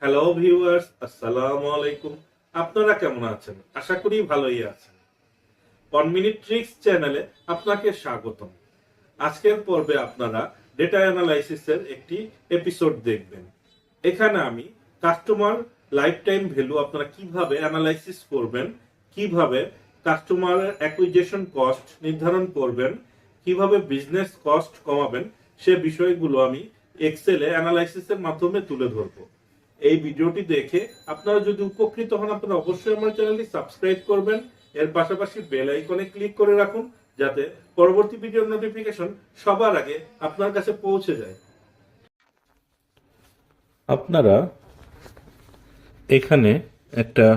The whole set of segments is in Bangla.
হ্যালো ভিউয়ার্স, আসসালামু আলাইকুম। আপনারা কেমন আছেন? আশা করি ভালোই আছেন। 1 মিনিট ট্রিক্স চ্যানেলে আপনাকে স্বাগতম। আজকের পর্বে আপনারা ডেটা অ্যানালাইসিসের একটি এপিসোড দেখবেন। এখানে আমি কাস্টমার লাইফ টাইম ভ্যালু আপনারা কিভাবে অ্যানালাইসিস করবেন, কিভাবে কাস্টমার অ্যাকুইজিশন কস্ট নির্ধারণ করবেন, কিভাবে বিজনেস কস্ট কমাবেন, সে বিষয়গুলো আমি এক্সেলে অ্যানালাইসিসের মাধ্যমে তুলে ধরবো। এই ভিডিওটি দেখে আপনারা যদি উপকৃত হন, আপনারা অবশ্যই আমার চ্যানেলটি সাবস্ক্রাইব করবেন। এর পাশাপাশি বেল আইকনে ক্লিক করে রাখুন, যাতে পরবর্তী ভিডিওর নোটিফিকেশন সবার আগে আপনার কাছে পৌঁছে যায়। আপনারা এখানে একটা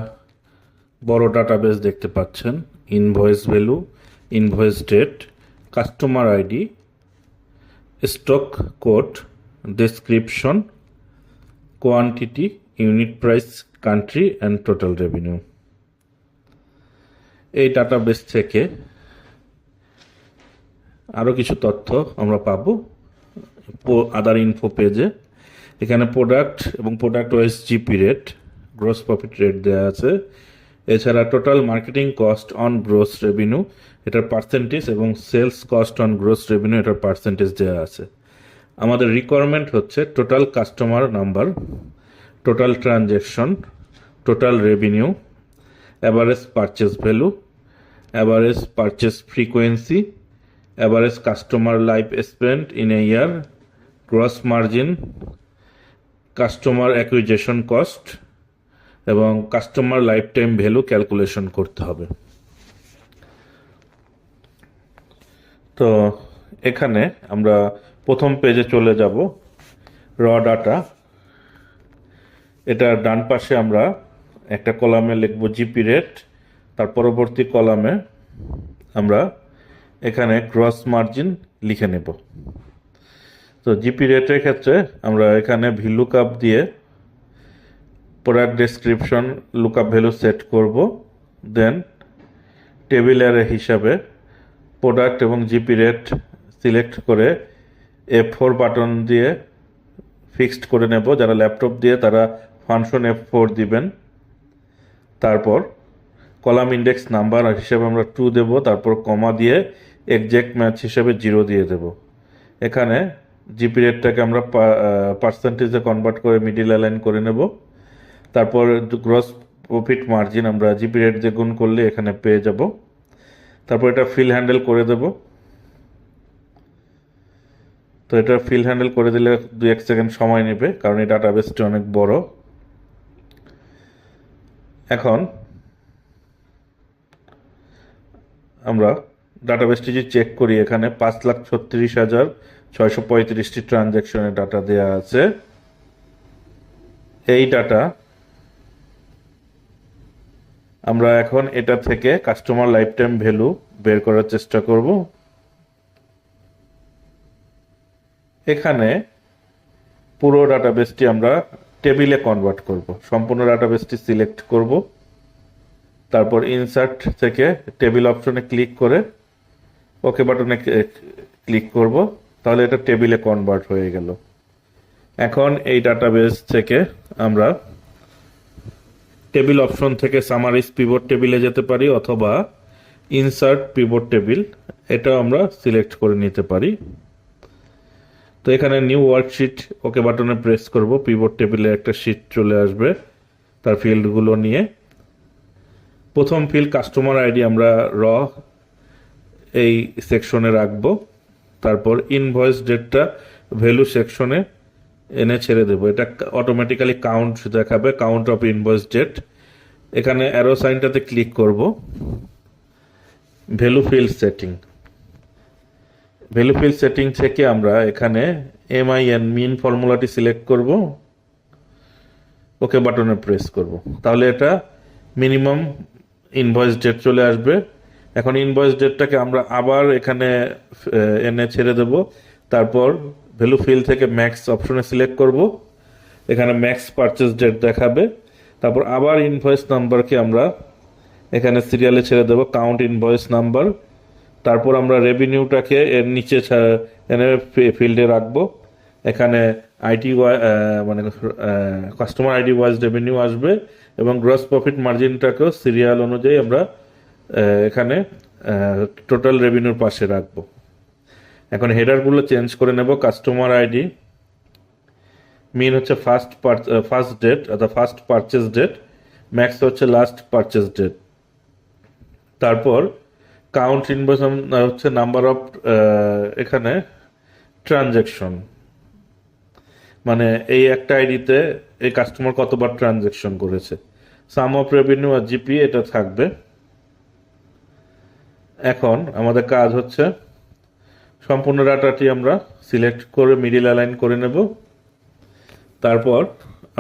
বড় ডাটাবেস দেখতে পাচ্ছেন। Invoice value, invoice date, customer ID, stock code, description, quantity, unit price, country and total revenue. এই ডাটাবেস থেকে আরও কিছু তথ্য আমরা পাবো আদার ইনফো পেজে। এখানে প্রোডাক্ট এবং product wise GP rate, gross profit rate দেওয়া আছে। এছাড়া total marketing cost on gross revenue, এটার পার্সেন্টেজ, এবং sales cost on gross revenue, এটার পার্সেন্টেজ দেওয়া আছে। আমাদের রিকোয়ারমেন্ট হচ্ছে total customer number, total transaction, total revenue, average purchase value, average purchase frequency, average customer life spend in a year, gross margin, customer acquisition cost এবং customer life time value calculation করতে হবে। তো এখানে আমরা প্রথম পেজে চলে যাব, র ডাটা। এটা ডান পাশে আমরা একটা কলামে লিখব জিপি রেট, তার পরবর্তী কলামে আমরা এখানে গ্রস মার্জিন লিখে নেব। তো জিপি রেটের ক্ষেত্রে আমরা এখানে ভিলুকআপ দিয়ে product description lookup value set করব। দেন টেবিল অ্যারে হিসাবে প্রোডাক্ট এবং জিপি রেট সিলেক্ট করে F4 বাটন দিয়ে ফিক্সড করে নেব। যারা ল্যাপটপ দিয়ে তারা ফাংশন F4 দিবেন। তারপর কলাম ইন্ডেক্স নাম্বার হিসেবে আমরা 2 দেব, তারপর কমা দিয়ে এক্সাক্ট ম্যাচ হিসেবে 0 দিয়ে দেব। এখানে জিপি রেটটাকে আমরা পার্সেন্টেজে কনভার্ট করে মিডিল অ্যালাইন করে নেব। তারপর গ্রস প্রফিট মার্জিন আমরা জিপি রেট দিয়ে গুণ করলে এখানে পেয়ে যাব। তারপর এটা ফিল হ্যান্ডেল করে দেব। তো এটা ফিল হ্যান্ডেল করে দিলে 2-1 সেকেন্ড সময় নেবে, কারণ এই ডাটাবেসটি অনেক বড়। এখন আমরা ডাটাবেসটি যে চেক করি, এখানে 5,36,635টি ট্রানজ্যাকশনের ডাটা দেওয়া আছে। এই ডাটা আমরা এখন এটা থেকে কাস্টমার লাইফ টাইম ভ্যালু বের করার চেষ্টা করব। এখানে পুরো ডাটাবেসটি আমরা টেবিলে কনভার্ট করব। সম্পূর্ণ ডাটাবেসটি সিলেক্ট করব, তারপর ইনসার্ট থেকে টেবিল অপশনে ক্লিক করে ওকে বাটনে ক্লিক করব। তাহলে এটা টেবিলে কনভার্ট হয়ে গেল। এখন এই ডাটাবেস থেকে আমরা টেবিল অপশন থেকে সামারিজ পিভট টেবিলে যেতে পারি, অথবা ইনসার্ট পিভট টেবিল, এটাও আমরা সিলেক্ট করে নিতে পারি। তো এখানে নিউ ওয়ার্কশিট ওকে বাটনে প্রেস করব। পিভট টেবিলে একটা শিট চলে আসবে তার ফিল্ডগুলো নিয়ে। প্রথম ফিল্ড কাস্টমার আইডি আমরা র এই সেকশনে রাখব। তারপর ইনভয়েস ডেটটা ভ্যালু সেকশনে এনে ছেড়ে দেব। এটা অটোমেটিক্যালি কাউন্ট দেখাবে, কাউন্ট অফ ইনভয়েস ডেট। এখানে অ্যারো সাইনটাতে ক্লিক করব। Value field setting, value field setting থেকে আমরা এখানে MIN মিন ফর্মুলাটি সিলেক্ট করব, ওকে বাটনে প্রেস করব। তাহলে এটা মিনিমাম ইনভয়েস ডেট চলে আসবে। এখন ইনভয়েস ডেটটাকে আমরা আবার এখানে এনে ছেড়ে দেব। তারপর ভ্যালু ফিল্ড থেকে ম্যাক্স অপশনে সিলেক্ট করব, এখানে ম্যাক্স পারচেস ডেট দেখাবে। তারপর আবার ইনভয়েস নাম্বারকে আমরা এখানে সিরিয়ালে ছেড়ে দেব, কাউন্ট ইনভয়েস নাম্বার। তারপর আমরা রেভিনিউটাকে এর নিচে এনে ফিল্ডে রাখবো। এখানে আইটি মানে কাস্টমার আইডি ওয়াইজ রেভিনিউ আসবে এবং গ্রস প্রফিট মার্জিনটাকেও সিরিয়াল অনুযায়ী আমরা এখানে টোটাল রেভিনিউর পাশে রাখবো। এখন হেডারগুলো চেঞ্জ করে নেব। কাস্টমার আইডি মিন হচ্ছে ফার্স্ট ডেট অর্থাৎ ফার্স্ট পারচেস ডেট, ম্যাক্স হচ্ছে লাস্ট পারচেস ডেট। তারপর কাউন্ট ইনভয়েস হচ্ছে নাম্বার অফ এখানে ট্রানজ্যাকশন, মানে এই একটা আইডিতে এই কাস্টমার কতবার ট্রানজ্যাকশন করেছে। সাম অফ রেভিনিউ আর জিপি এটা থাকবে। এখন আমাদের কাজ হচ্ছে সম্পূর্ণ ডাটাটি আমরা সিলেক্ট করে মিডিল অ্যালাইন করে নেব। তারপর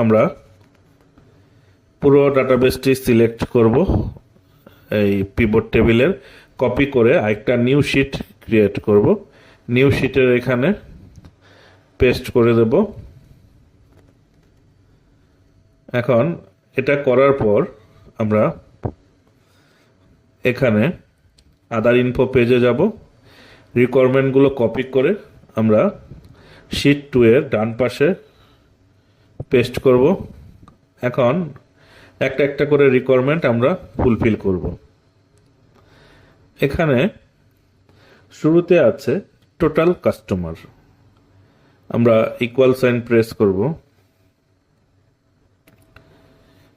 আমরা পুরো ডাটাবেসটি সিলেক্ট করব, এই পিভট টেবিলের কপি করে আরেকটা নিউ শিট ক্রিয়েট করব। নিউ শিটের এখানে পেস্ট করে দেব। এখন এটা করার পর আমরা এখানে আদার ইনফো পেজে যাব। রিকোয়ারমেন্টগুলো কপি করে আমরা শিট 2 এর ডান পাশে পেস্ট করব। এখন একটা একটা করে রিকোয়ারমেন্ট আমরা ফুলফিল করব। এখানে শুরুতে আছে টোটাল কাস্টমার, আমরা ইকুয়াল সাইন প্রেস করব।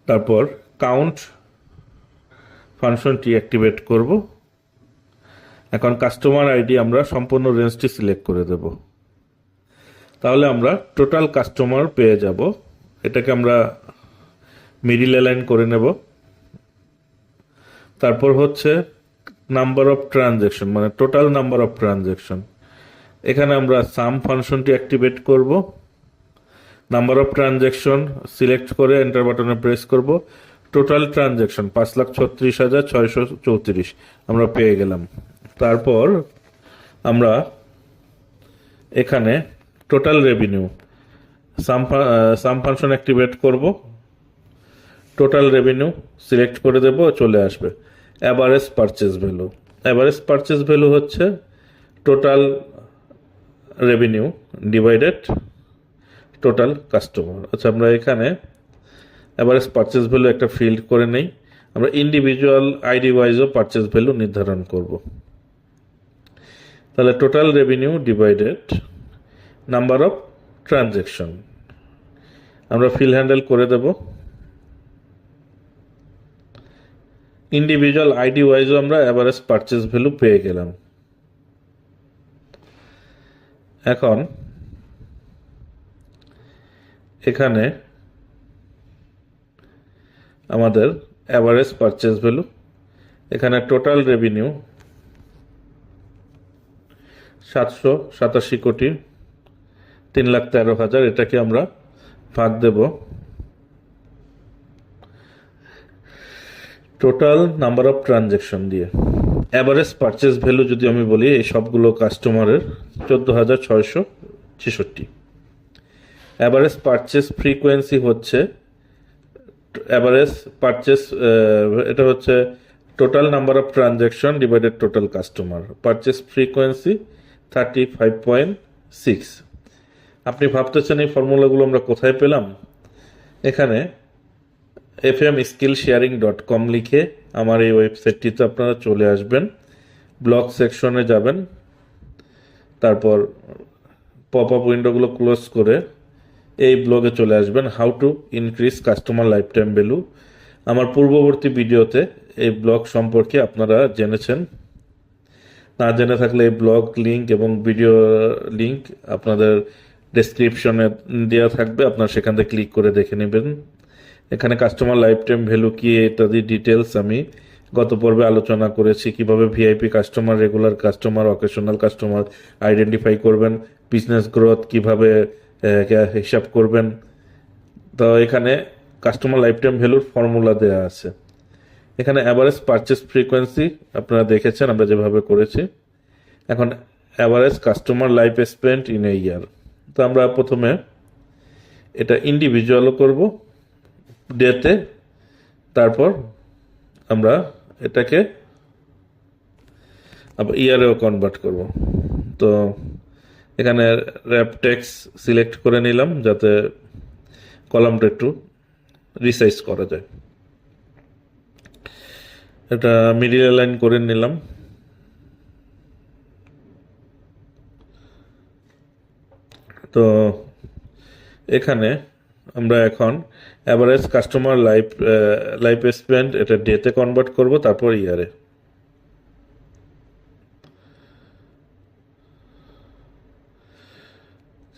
তারপর কাউন্ট ফাংশনটি অ্যাক্টিভেট করব। এখন কাস্টমার আইডি আমরা সম্পূর্ণ রেঞ্জটি সিলেক্ট করে দেব, তাহলে আমরা টোটাল কাস্টমার পেয়ে যাব। এটাকে আমরা মিডিল অ্যালাইন করে নেব। তারপর হচ্ছে নাম্বার অফ ট্রানজ্যাকশন, মানে টোটাল নাম্বার অফ ট্রানজ্যাকশন। এখানে আমরা সাম ফাংশনটি অ্যাক্টিভেট করব। নাম্বার অফ ট্রানজ্যাকশন সিলেক্ট করে এন্টার বাটনে প্রেস করব। টোটাল ট্রানজ্যাকশন 5,36,634 আমরা পেয়ে গেলাম। তারপর আমরা এখানে total revenue sum function activate করব। টোটাল রেভিনিউ সিলেক্ট করে দেব, চলে আসবে average purchase value. Average purchase value হচ্ছে total revenue divided total customer. আচ্ছা, আমরা এখানে অ্যাভারেজ পারচেজ ভ্যালু একটা ফিল্ড করে নেই। আমরা ইন্ডিভিজুয়াল আইডি ওয়াইজও পারচেজ ভ্যালু নির্ধারণ করব। তাহলে total revenue divided number of transaction আমরা ফিল হ্যান্ডেল করে দেব। ইন্ডিভিজুয়াল আইডি ওয়াইজও আমরা অ্যাভারেজ পারচেজ ভ্যালু পেয়ে গেলাম। এখন এখানে আমাদের অ্যাভারেজ পারচেজ ভ্যালু, এখানে টোটাল রেভিনিউ 787,03,13,000, এটাকে আমরা ভাগ দেব টোটাল নাম্বার অফ ট্রানজ্যাকশন দিয়ে। অ্যাভারেজ পারচেজ ভ্যালু যদি আমি বলি এই সবগুলো কাস্টমারের 14,666। অ্যাভারেজ পারচেজ ফ্রিকোয়েন্সি হচ্ছে অ্যাভারেজ পারচেজ, এটা হচ্ছে total number of transaction divided total customer. Purchase frequency 35.6। আপনি ভাবতেছেন এই ফর্মুলাগুলো আমরা কোথায় পেলাম? এখানে fmskillsharing.com লিখে আমার এই ওয়েবসাইটটিতে আপনারা চলে আসবেন, ব্লগ সেকশনে যাবেন, তারপর পপ আপ উইন্ডোগুলো ক্লোজ করে এই ব্লগে চলে আসবেন, how to increase customer life time value. আমার পূর্ববর্তী ভিডিওতে এই ব্লগ সম্পর্কে আপনারা জেনেছেন। না জেনে থাকলে এই ব্লগ লিঙ্ক এবং ভিডিও লিঙ্ক আপনাদের ডেসক্রিপশনে দেওয়া থাকবে, আপনারা সেখান থেকে ক্লিক করে দেখে নেবেন। এখানে কাস্টমার লাইফ টাইম ভ্যালু কি ইত্যাদি ডিটেলস আমি গত পর্বে আলোচনা করেছি। কিভাবে VIP customer, regular customer, occasional customer identify করবেন, বিজনেস গ্রোথ কিভাবে হিসাব করবেন। তো এখানে কাস্টমার লাইফ টাইম ভ্যালুর ফর্মুলা দেওয়া আছে। এখানে অ্যাভারেজ পারচেস ফ্রিকোয়েন্সি আপনারা দেখেছেন আমরা যেভাবে করেছি। এখন average customer life spent in a year, তো আমরা প্রথমে এটা ইন্ডিভিজুয়ালও করব ডেতে, তারপর আমরা এটাকে আবার ইয়ারেও কনভার্ট করব। তো এখানে র্যাপ টেক্সট সিলেক্ট করে নিলাম যাতে কলামটা একটু রিসাইজ করা যায়। এটা মিডিল অ্যালাইন করে নিলাম। তো এখানে আমরা এখন অ্যাভারেজ কাস্টমার লাইফ স্পেন্ড এটা ডেতে কনভার্ট করব, তারপর ইয়ারে।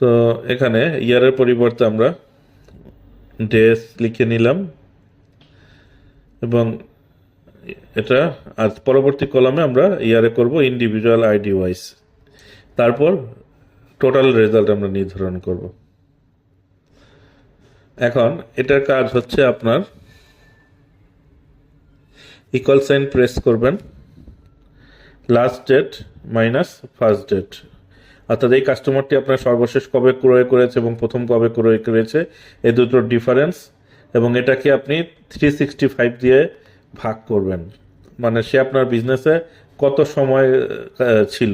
তো এখানে ইয়ারের পরিবর্তে আমরা ডেস লিখে নিলাম এবং এটা আজ পরবর্তী কলামে আমরা ইয়ারে করব ইন্ডিভিজুয়াল আইডি ওয়াইজ, তারপর টোটাল রেজাল্ট আমরা নির্ধারণ করব। এখন এটার কাজ হচ্ছে আপনার ইকুয়াল সাইন প্রেস করবেন, last date minus first date, অর্থাৎ এই কাস্টমারটি আপনার সর্বশেষ কবে ক্রয় করেছে এবং প্রথম কবে ক্রয় করেছে এই দুটোর ডিফারেন্স, এবং এটাকে আপনি 365 দিয়ে ভাগ করবেন, মানে সে আপনার বিজনেসে কত সময় ছিল।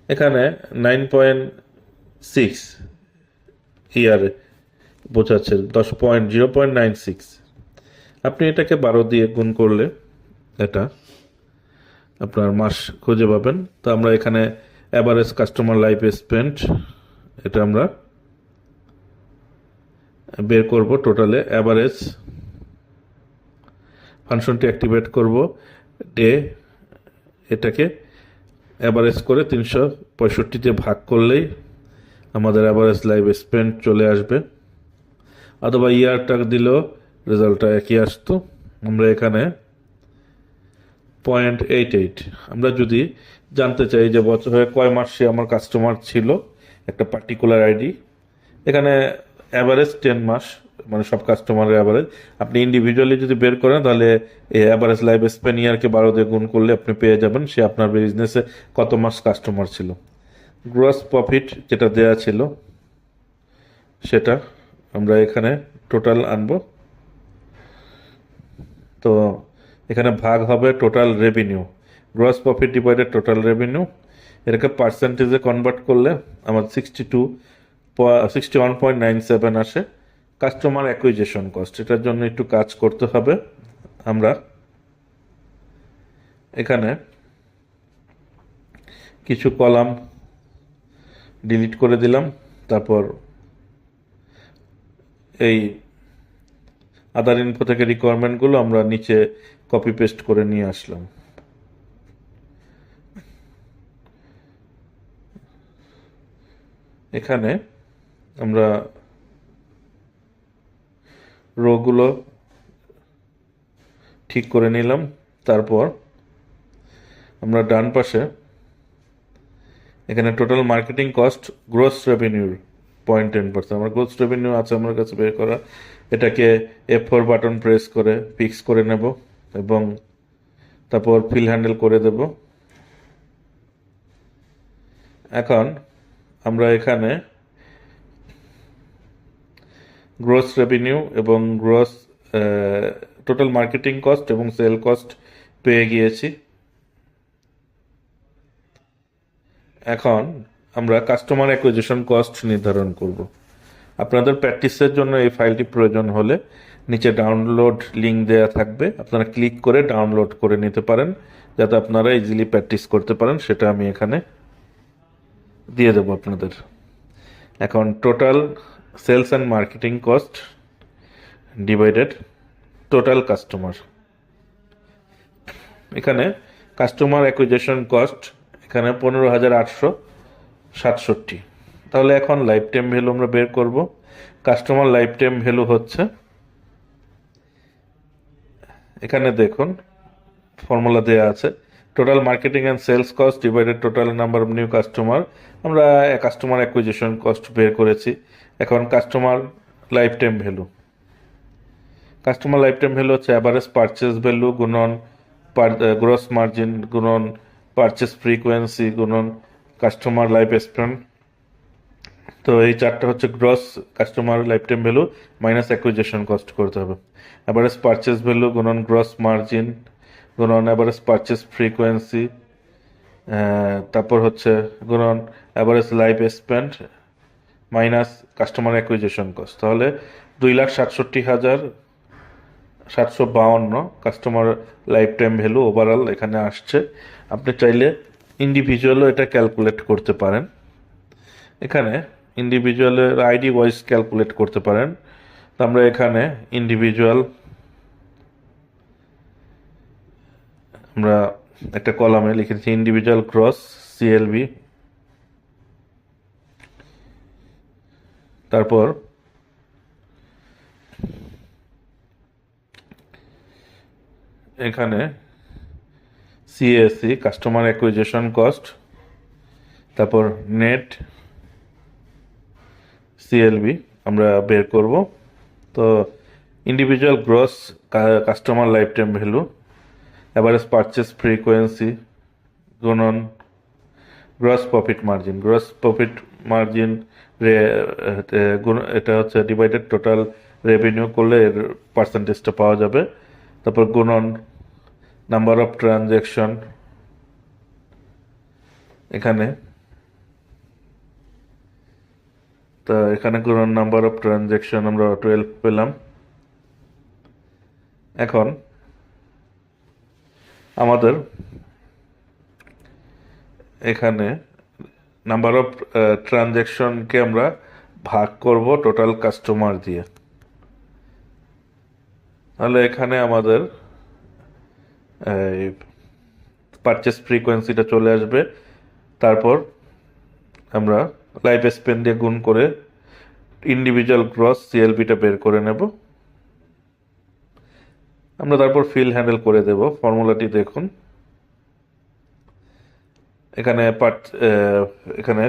এখানে 9.6 ইয়ারে বোঝাচ্ছে 0.96। আপনি এটাকে 12 দিয়ে গুণ করলে এটা আপনার মাস খুঁজে পাবেন। তো আমরা এখানে অ্যাভারেজ কাস্টমার লাইফ স্পেন্ড এটা আমরা বের করব। টোটালে অ্যাভারেজ ফাংশনটি অ্যাক্টিভেট করব, ডে এটাকে অ্যাভারেজ করে 365 দিয়ে ভাগ করলেই আমাদের অ্যাভারেজ লাইফ স্পেন্ড চলে আসবে, অথবা ইয়ারটা দিলেও রেজাল্টটা একই আসতো। আমরা এখানে 0.88 আমরা যদি জানতে চাই যে বছরে কয় মাসে আমার কাস্টমার ছিল একটা পার্টিকুলার আইডি, এখানে অ্যাভারেজ 10 মাস, মানে সব কাস্টমারের অ্যাভারেজ। আপনি ইন্ডিভিজুয়ালি যদি বের করেন তাহলে এই অ্যাভারেজ লাইফ স্প্যান ইয়ারকে 12 দিয়ে গুণ করলে আপনি পেয়ে যাবেন সে আপনার বিজনেসে কত মাস কাস্টমার ছিল। গ্রস প্রফিট যেটা দেয়া ছিল সেটা আমরা এখানে টোটাল আনবো। তো এখানে ভাগ হবে total revenue, gross profit divided total revenue, এটাকে পার্সেন্টেজে কনভার্ট করলে আমার 61.97 আসে। কাস্টমার অ্যাকুইজিশন কস্ট, এটার জন্য একটু কাজ করতে হবে। আমরা এখানে কিছু কলাম ডিলিট করে দিলাম, তারপর এই আদার ইনফো থেকে রিকোয়ারমেন্টগুলো আমরা নিচে কপি পেস্ট করে নিয়ে আসলাম। এখানে আমরা রোগুলো ঠিক করে নিলাম, তারপর আমরা ডান পাশে এখানে টোটাল মার্কেটিং কস্ট গ্রোস রেভিনিউর 0.10%, আমার গ্রোস রেভিনিউ আছে আমার কাছে বের করা, এটাকে F4 বাটন প্রেস করে ফিক্স করে নেব এবং তারপর ফিল হ্যান্ডেল করে দেব। এখন আমরা এখানে গ্রোস রেভিনিউ এবং গ্রোস টোটাল মার্কেটিং কস্ট এবং সেল কস্ট পেয়ে গিয়েছি। এখন আমরা কাস্টমার অ্যাকুইজিশন কস্ট নির্ধারণ করব। আপনাদের প্র্যাকটিসের জন্য এই ফাইলটি প্রয়োজন হলে নিচে ডাউনলোড লিঙ্ক দেওয়া থাকবে, আপনারা ক্লিক করে ডাউনলোড করে নিতে পারেন যাতে আপনারা ইজিলি প্র্যাকটিস করতে পারেন, সেটা আমি এখানে দিয়ে দেবো আপনাদের। এখন total sales and marketing cost divided total customer, এখানে কাস্টমার অ্যাকুইজিশন কস্ট এখানে 15,867। তাহলে এখন লাইফ টাইম ভ্যালু আমরা বের করব। কাস্টমার লাইফ টাইম ভ্যালু হচ্ছে, এখানে দেখুন ফর্মুলা দেওয়া আছে, total marketing and sales cost divided total number of new customer. আমরা কাস্টমার অ্যাকুইজিশন কস্ট বের করেছি। এখন customer life time value, customer life time value হচ্ছে অ্যাভারেজ পারচেস ভ্যালু গুণন গ্রস মার্জিন গুণন পারচেস ফ্রিকোয়েন্সি গুণন কাস্টমার লাইফ স্প্যান। তো এই চারটা হচ্ছে gross customer life time value minus acquisition cost করতে হবে। অ্যাভারেজ পারচেস ভ্যালু গুণন গ্রস মার্জিন গুণন অ্যাভারেজ পারচেস ফ্রিকোয়েন্সি তারপর হচ্ছে গুণন average life spend minus customer acquisition cost, তাহলে 2,67,752 customer life time value overall এখানে আসছে। আপনি চাইলে ইন্ডিভিজুয়ালও এটা ক্যালকুলেট করতে পারেন। এখানে ইন্ডিভিজুয়ালের আইডি ওয়াইজ ক্যালকুলেট করতে পারেন। তো আমরা এখানে ইন্ডিভিজুয়াল আমরা একটা কলামে লিখেছি ইন্ডিভিজুয়াল ক্রস সিএলবি, তারপর এখানে সিএসি কাস্টমার অ্যাকুইজিশন কস্ট, তারপর নেট সিএলবি আমরা বের করব। তো individual gross customer life time value average purchase frequency গুণন gross profit margin, gross profit margin এটা হচ্ছে ডিভাইডেড টোটাল রেভিনিউ করলে এর পার্সেন্টেজটা পাওয়া যাবে। তারপর গুণন নাম্বার অফ ট্রানজ্যাকশন, এখানে তা এখানে গুণন নাম্বার অফ ট্রানজ্যাকশন আমরা 12 পেলাম। এখন আমাদের এখানে নাম্বার অফ ট্রানজ্যাকশনকে আমরা ভাগ করব টোটাল কাস্টমার দিয়ে, তাহলে এখানে আমাদের পারচেস ফ্রিকোয়েন্সিটা চলে আসবে। তারপর আমরা লাইফ স্পেন দিয়ে গুণ করে ইন্ডিভিজুয়াল গ্রস সিএলবিটা বের করে নেব। আমরা তারপর ফিল হ্যান্ডেল করে দেব। ফর্মুলাটি দেখুন, এখানে এখানে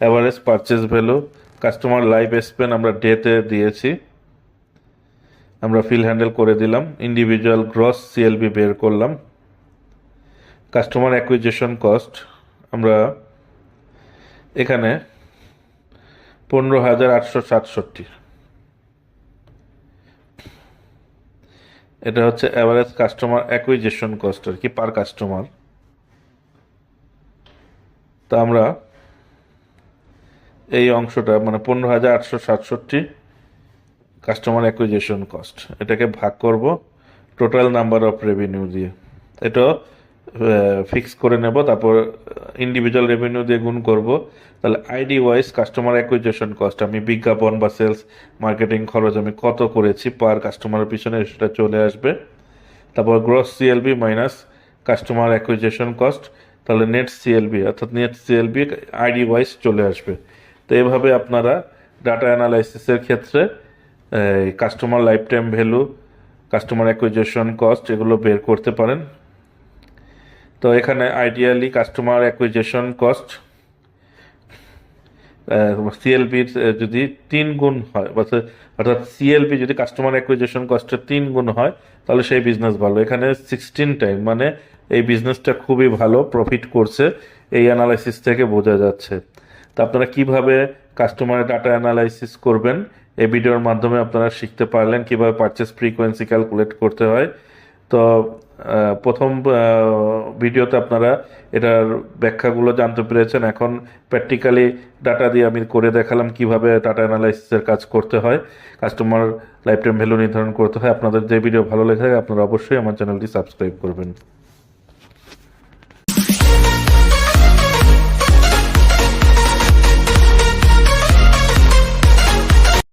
average purchase value customer life Spain আমরা ডেতে দিয়েছি, আমরা ফিল হ্যান্ডেল করে দিলাম। ইন্ডিভিজুয়াল গ্রস সিএলবি বের করলাম। কাস্টমার অ্যাকুইজিশন কস্ট আমরা এখানে 15,867, এটা হচ্ছে অ্যাভারেজ কাস্টমার অ্যাকুইজিশন কস্ট আর কি পার কাস্টমার। তা আমরা এই অংশটা মানে 15,867 কাস্টমার অ্যাকুইজিশন কস্ট, এটাকে ভাগ করব টোটাল নাম্বার অফ রেভিনিউ দিয়ে, এটা ফিক্স করে নেব। তারপর ইন্ডিভিজুয়াল রেভিনিউ দিয়ে গুণ করব, তাহলে ID wise customer acquisition cost আমি বিজ্ঞাপন বা সেলস মার্কেটিং খরচ আমি কত করেছি পার কাস্টমারের পিছনে সেটা চলে আসবে। তারপর gross CLB minus customer acquisition cost, তাহলে নেট সিএলবি অর্থাৎ নেট সিএলবি আইডি ওয়াইজ চলে আসবে। তো এইভাবে আপনারা ডাটা অ্যানালাইসিসের ক্ষেত্রে customer life time value, customer acquisition cost এগুলো বের করতে পারেন। তো এখানে আইডিয়ালি কাস্টমার অ্যাকুইজিশন কস্ট সিএলবির যদি 3 গুণ হয়, অর্থাৎ সিএলবি যদি কাস্টমার অ্যাকুইজিশন কস্টের 3 গুণ হয় তাহলে সেই বিজনেস ভালো। এখানে 16 টাইম মানে এই বিজনেসটা খুবই ভালো প্রফিট করছে, এই অ্যানালাইসিস থেকে বোঝা যাচ্ছে। তো আপনারা কিভাবে কাস্টমারের ডাটা অ্যানালাইসিস করবেন এই ভিডিওর মাধ্যমে আপনারা শিখতে পারলেন কিভাবে পারচেস ফ্রিকোয়েন্সি ক্যালকুলেট করতে হয়। তো প্রথম ভিডিওতে আপনারা এটার ব্যাখ্যাগুলো জানতে পেরেছেন। এখন প্র্যাকটিক্যালি ডাটা দিয়ে আমি করে দেখালাম কিভাবে ডাটা অ্যানালাইসিসের কাজ করতে হয়, কাস্টমার লাইফ টাইম ভ্যালু নির্ধারণ করতে হয়। আপনাদের যে ভিডিও ভালো লেগে থাকে আপনারা অবশ্যই আমার চ্যানেলটি সাবস্ক্রাইব করবেন।